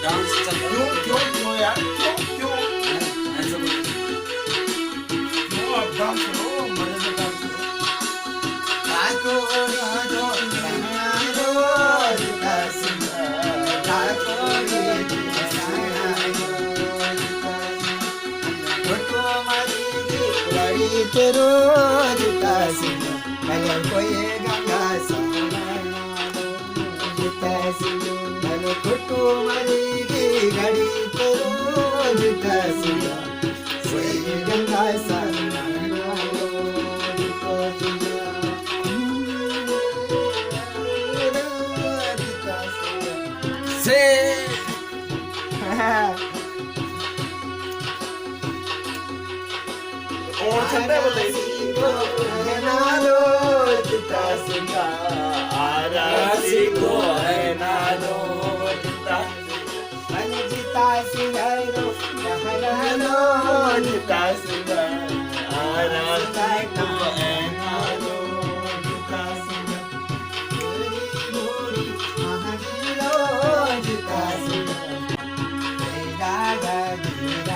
dance चल क्यों क्यों क्यों यार क्यों क्यों ऐसा बोल क्यों आप डांस करो मजे से डांस करो रोज तासिंग मगर कोई गंगा મને ખોટું મારી ઘડી તો રોજ તાસિંગ કોઈ ગંગા से और छंद है बताइए राशि को है ना दो Da da da da